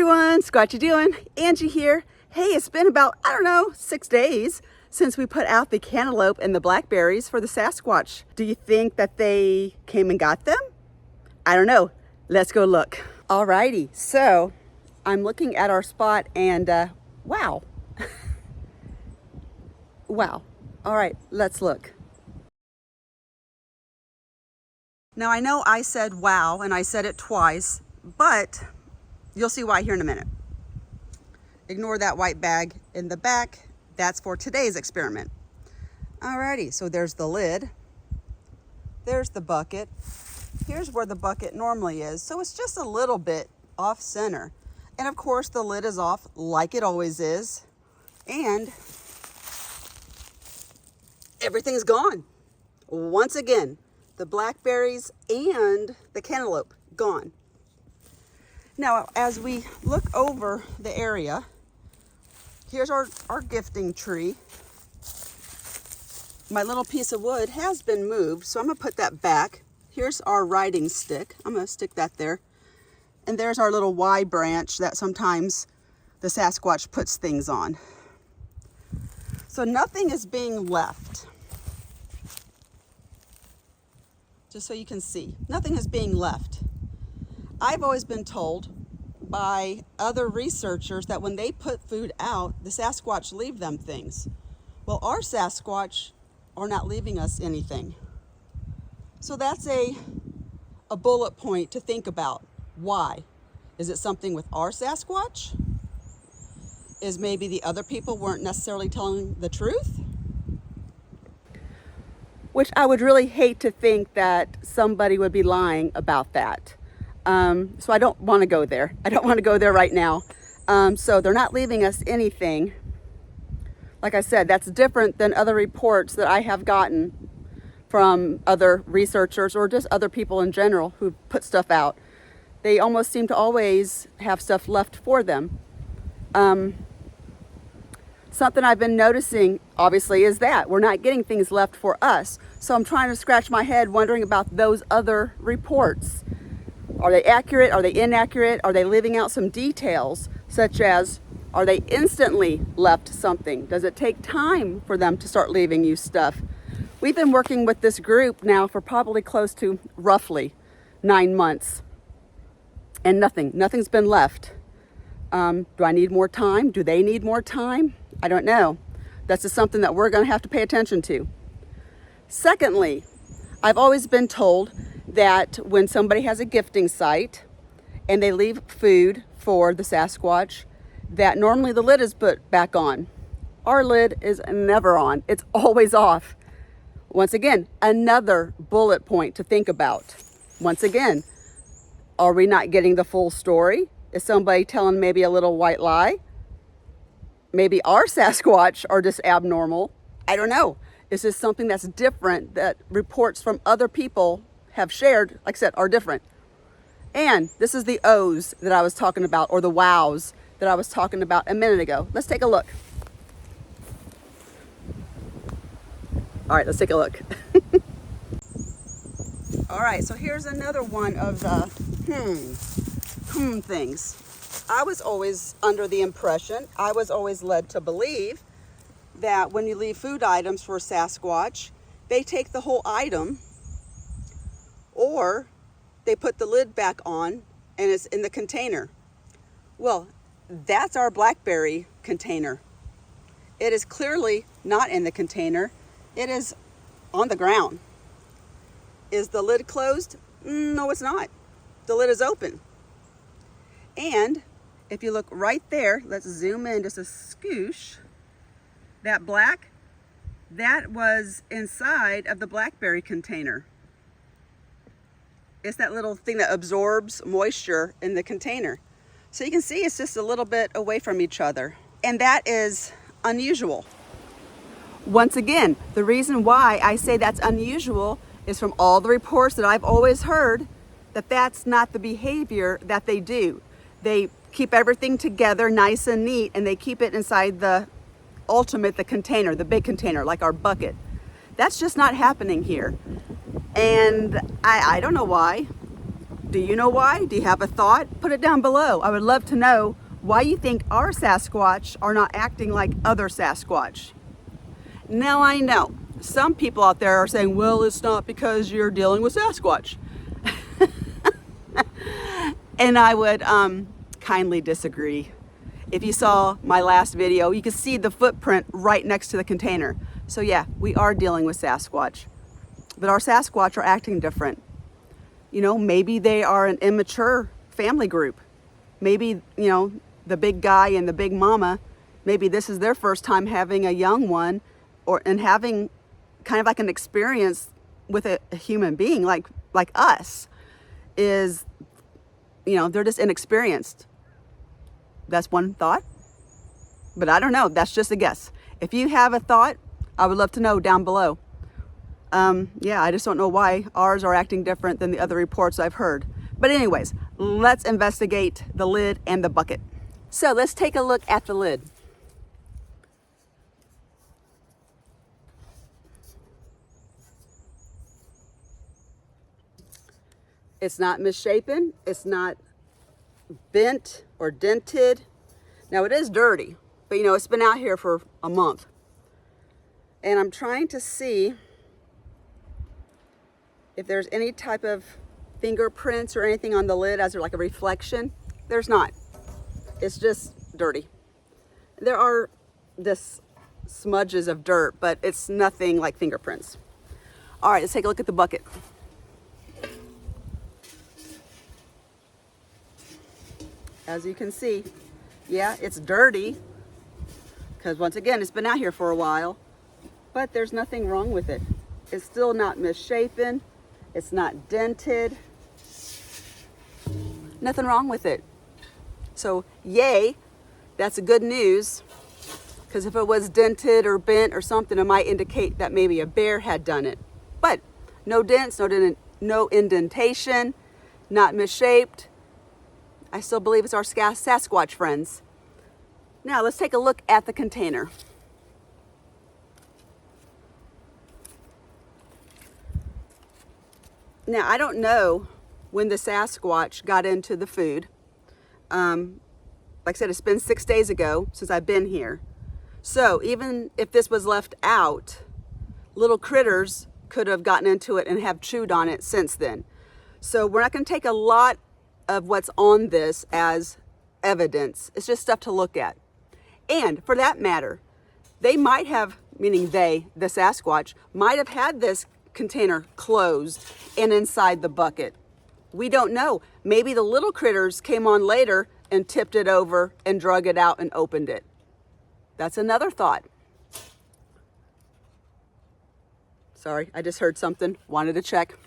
everyone, Squatch'ya doing? Angie here. Hey, it's been about, 6 days since we put out the cantaloupe and the blackberries for the Sasquatch. Do you think that they came and got them? I don't know. Let's go look. Alrighty, so I'm looking at our spot and wow. Wow. All right, let's look. Now I know I said wow and I said it twice, but you'll see why here in a minute. Ignore that white bag in the back. That's for today's experiment. Alrighty, so there's the lid. There's the bucket. Here's where the bucket normally is. So it's just a little bit off center. And of course the lid is off like it always is. And everything's gone. Once again, the blackberries and the cantaloupe gone. Now, as we look over the area, here's our gifting tree. My little piece of wood has been moved, so I'm gonna put that back. Here's our riding stick. I'm gonna stick that there. And there's our little Y branch that sometimes the Sasquatch puts things on. So nothing is being left. Just so you can see, nothing is being left. I've always been told by other researchers that when they put food out, the Sasquatch leave them things. Well, our Sasquatch are not leaving us anything. So that's a bullet point to think about. Why? Is it something with our Sasquatch? Is maybe the other people weren't necessarily telling the truth? Which I would really hate to think that somebody would be lying about that. So I don't want to go there. I don't want to go there right now. So they're not leaving us anything. Like I said, that's different than other reports that I have gotten from other researchers or just other people in general who put stuff out. They almost seem to always have stuff left for them. Something I've been noticing, obviously, is that we're not getting things left for us. So I'm trying to scratch my head wondering about those other reports. Are they accurate? Are they inaccurate? Are they leaving out some details, such as, are they instantly left something? Does it take time for them to start leaving you stuff? We've been working with this group now for probably close to roughly 9 months, and nothing's been left. Do I need more time? Do they need more time? I don't know. That's just something that we're going to have to pay attention to. Secondly, I've always been told that when somebody has a gifting site and they leave food for the Sasquatch, that normally the lid is put back on. Our lid is never on. It's always off. Once again, another bullet point to think about. Once again, are we not getting the full story? Is somebody telling maybe a little white lie? Maybe our Sasquatch are just abnormal. I don't know. Is this something that's different that reports from other people have shared, like I said, are different? And this is the O's that I was talking about, or the wows that I was talking about a minute ago. Let's take a look. All right, let's take a look. All right, so here's another one of the things. I was always under the impression, I was always led to believe that when you leave food items for Sasquatch, they take the whole item or they put the lid back on and it's in the container. Well, that's our blackberry container. It is clearly not in the container. It is on the ground. Is the lid closed? No, it's not. The lid is open. And if you look right there, let's zoom in just a scoosh. That black, that was inside of the blackberry container. It's that little thing that absorbs moisture in the container. So you can see it's just a little bit away from each other. And that is unusual. Once again, the reason why I say that's unusual is from all the reports that I've always heard that that's not the behavior that they do. They keep everything together nice and neat, and they keep it inside the container, the big container, like our bucket. That's just not happening here. And I don't know why. Do you know why? Do you have a thought? Put it down below. I would love to know why you think our Sasquatch are not acting like other Sasquatch. Now I know some people out there are saying, well, it's not because you're dealing with Sasquatch. And I would kindly disagree. If you saw my last video, you could see the footprint right next to the container. So yeah, we are dealing with Sasquatch. But our Sasquatch are acting different. You know, maybe they are an immature family group. Maybe, you know, the big guy and the big mama, maybe this is their first time having a young one and having kind of like an experience with a human being like us is, you know, they're just inexperienced. That's one thought. But I don't know. That's just a guess. If you have a thought, I would love to know down below. Yeah, I just don't know why ours are acting different than the other reports I've heard. But anyways, let's investigate the lid and the bucket. So let's take a look at the lid. It's not misshapen. It's not bent or dented. Now it is dirty, but you know, it's been out here for a month. And I'm trying to see if there's any type of fingerprints or anything on the lid as like a reflection. There's not. It's just dirty. There are this smudges of dirt, but it's nothing like fingerprints. All right, let's take a look at the bucket. As you can see, yeah, it's dirty because once again, it's been out here for a while, but there's nothing wrong with it. It's still not misshapen. It's not dented. Nothing wrong with it. So yay, that's a good news, because if it was dented or bent or something, it might indicate that maybe a bear had done it. But no dents, no indentation, not misshaped. I still believe it's our Sasquatch friends. Now let's take a look at the container. Now I don't know when the Sasquatch got into the food. Like I said, it's been 6 days ago since I've been here. So even if this was left out, little critters could have gotten into it and have chewed on it since then. So we're not going to take a lot of what's on this as evidence. It's just stuff to look at. And for that matter, they might have, meaning they, the Sasquatch, might have had this container closed and inside the bucket. We don't know. Maybe the little critters came on later and tipped it over and drug it out and opened it. That's another thought. Sorry, I just heard something, wanted to check.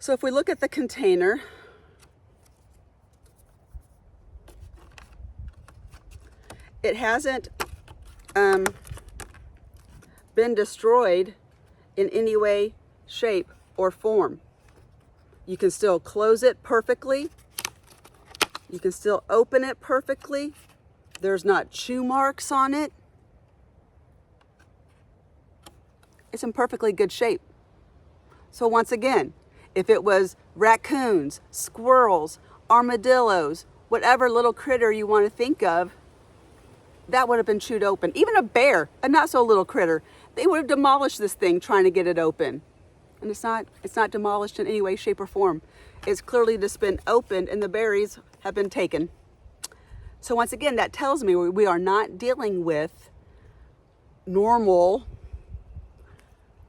So if we look at the container, it hasn't been destroyed in any way, shape, or form. You can still close it perfectly. You can still open it perfectly. There's not chew marks on it. It's in perfectly good shape. So once again, if it was raccoons, squirrels, armadillos, whatever little critter you want to think of, that would have been chewed open. Even a bear, a not so little critter, they would have demolished this thing trying to get it open. And it's not demolished in any way, shape, or form. It's clearly just been opened and the berries have been taken. So once again, that tells me we are not dealing with normal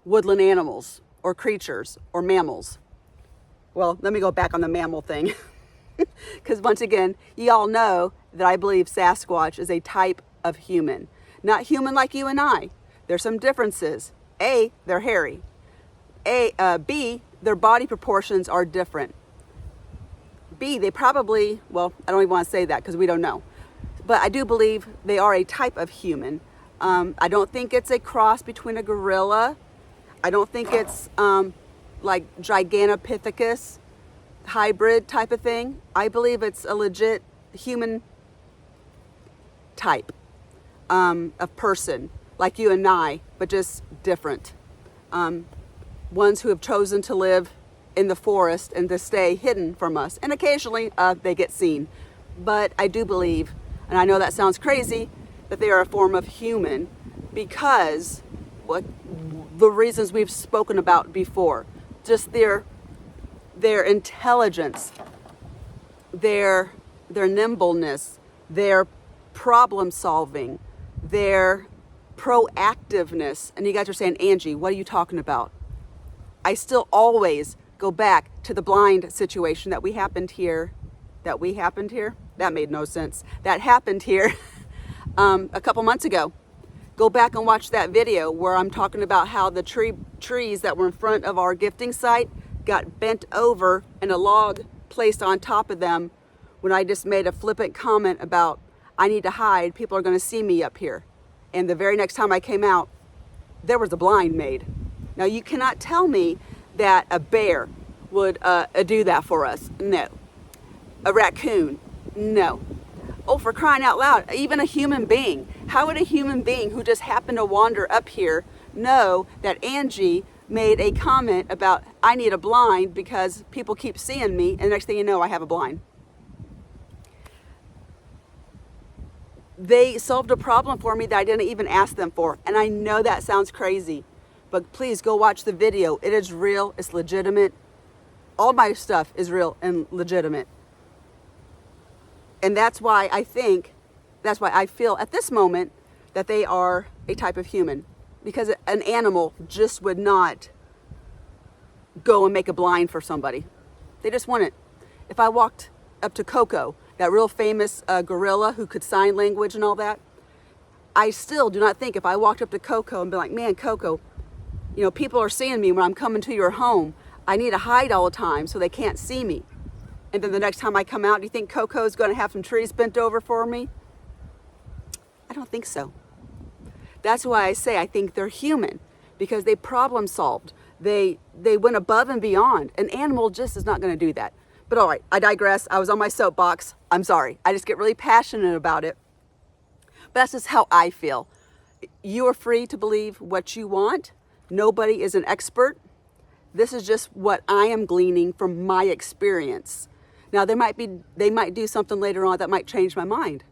woodland animals or creatures or mammals. Well, let me go back on the mammal thing. Because once again, y'all know that I believe Sasquatch is a type of human. Not human like you and I. There's some differences. A, they're hairy. B, their body proportions are different. B, they probably, well, I don't even want to say that because we don't know. But I do believe they are a type of human. I don't think it's a cross between a gorilla. I don't think it's like Gigantopithecus hybrid type of thing. I believe it's a legit human type of person, like you and I, but just different. Ones who have chosen to live in the forest and to stay hidden from us. And occasionally they get seen. But I do believe, and I know that sounds crazy, that they are a form of human because what the reasons we've spoken about before. Just their intelligence, their nimbleness, their problem solving, their proactiveness. And you guys are saying, Angie, what are you talking about? I still always go back to the blind situation that happened here. That made no sense. That happened here a couple months ago. Go back and watch that video where I'm talking about how the trees that were in front of our gifting site got bent over and a log placed on top of them when I just made a flippant comment about, I need to hide, people are going to see me up here. And the very next time I came out, there was a blind made. Now you cannot tell me that a bear would do that for us. No. A raccoon. No. Oh, for crying out loud, even a human being. How would a human being who just happened to wander up here know that Angie made a comment about, I need a blind because people keep seeing me, and the next thing you know, I have a blind? They solved a problem for me that I didn't even ask them for. And I know that sounds crazy, but please go watch the video. It is real, it's legitimate. All my stuff is real and legitimate. And that's why I feel at this moment that they are a type of human, because an animal just would not go and make a blind for somebody. They just wouldn't. If I walked up to Coco, that real famous gorilla who could sign language and all that, I still do not think if I walked up to Coco and be like, man, Coco, you know, people are seeing me when I'm coming to your home. I need to hide all the time so they can't see me. And then the next time I come out, do you think Coco's going to have some trees bent over for me? I don't think so. That's why I say I think they're human, because they problem solved. They went above and beyond. An animal just is not going to do that. But all right, I digress. I was on my soapbox. I'm sorry. I just get really passionate about it. But that's just how I feel. You are free to believe what you want. Nobody is an expert. This is just what I am gleaning from my experience. Now, they might do something later on that might change my mind.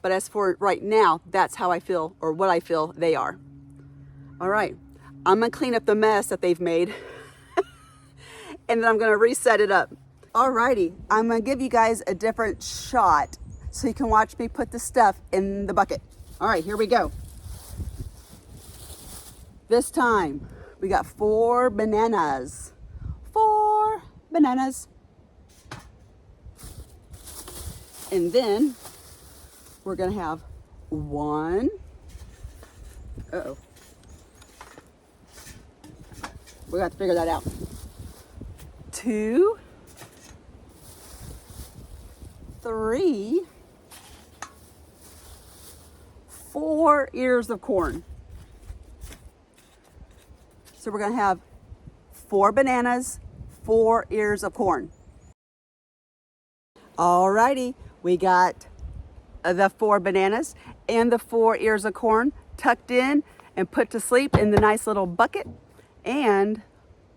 But as for right now, that's how I feel, or what I feel they are. All right, I'm gonna clean up the mess that they've made and then I'm gonna reset it up. All righty, I'm gonna give you guys a different shot so you can watch me put the stuff in the bucket. All right, here we go. This time, we got 4 bananas. 4 bananas. And then we're gonna have 1. Uh-oh. We have to figure that out. 2, 3, 4 ears of corn. So we're gonna have 4 bananas, 4 ears of corn. Alrighty, we got the 4 bananas and the 4 ears of corn tucked in and put to sleep in the nice little bucket. And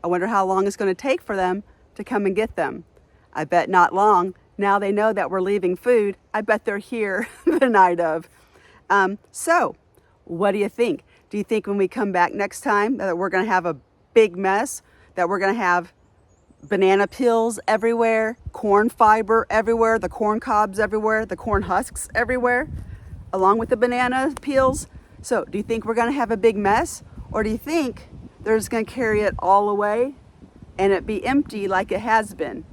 I wonder how long it's going to take for them to come and get them. I bet not long. Now they know that we're leaving food. I bet they're here the night of. So what do you think? Do you think when we come back next time that we're going to have a big mess, that we're going to have banana peels everywhere, corn fiber everywhere, the corn cobs everywhere, the corn husks everywhere, along with the banana peels? So do you think we're going to have a big mess, or do you think they're just going to carry it all away and it be empty like it has been?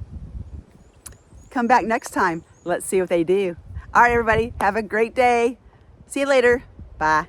Come back next time. Let's see what they do. All right, everybody, have a great day. See you later. Bye.